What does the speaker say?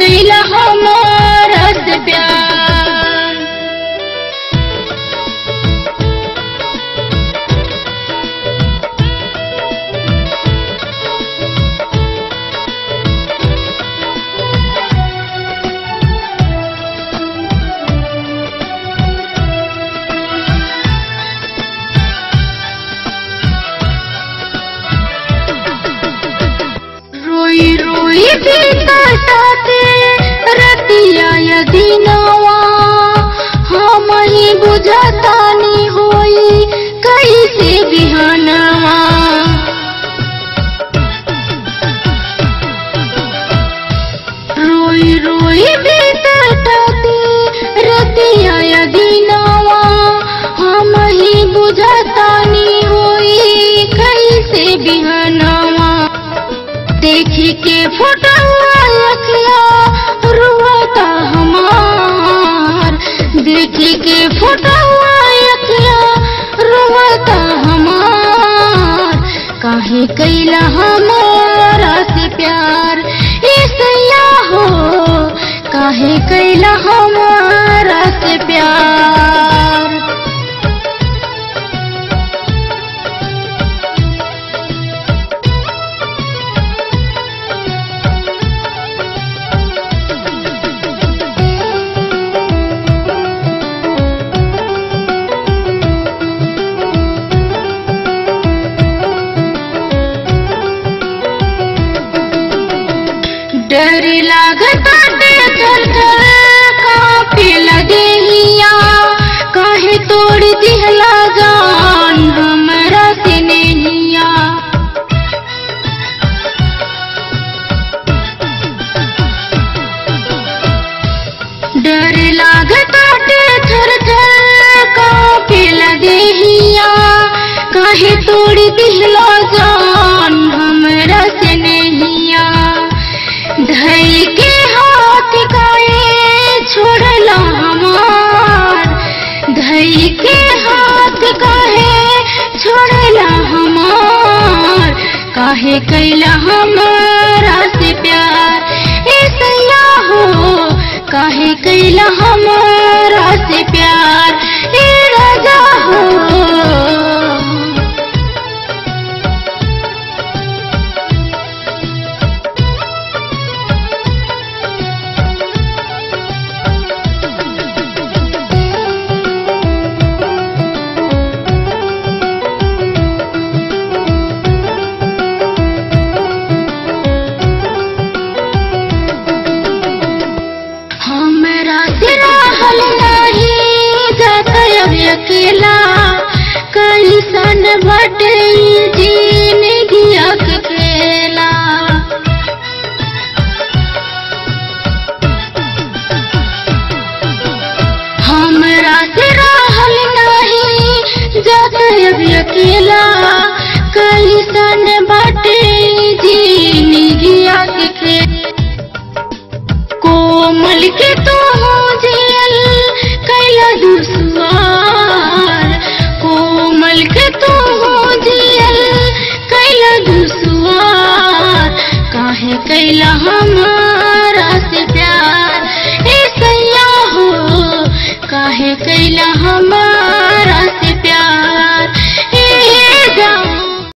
कैला हमारा से प्यार। रोई रोई बीतताते रतिया यदि नवा, हम ही बुझतानी होई कैसे बिहानवा। रोई रोई बीतताते रतिया यदि नवा, हम ही बुझतानी होई कैसे बिहानवा। देखी के फोटोआ अखिया रुआता हमार, देखी के फोटोआ अखिया रुआता हमार। काहे कैला हमारा से प्यार ऐसैया हो, काहे कैला हमारा से प्यार। डर लागता थर थर कांपे लगेलिया, काहे तोड़ दिहला जान हमरा से नैया। डर लागता थर थर कांपे लगेलिया, काहे तोड़ दिहला जान हमरा से नैया। धई के हाथ काहे छोड़ला हमार, धई के हाथ काहे छोड़ला हमार। काहे कैला हमारा से प्यार ऐसैया हो, काहे कैला हमारा से प्यार ए राजा हो। अकेला कैसन बटे जिंदगिया के खेला। हमरा से रहल नहीं जात अब अकेला, कैसन बटे जिंदगिया के खेला। कोमल के तू जेल कैला दूर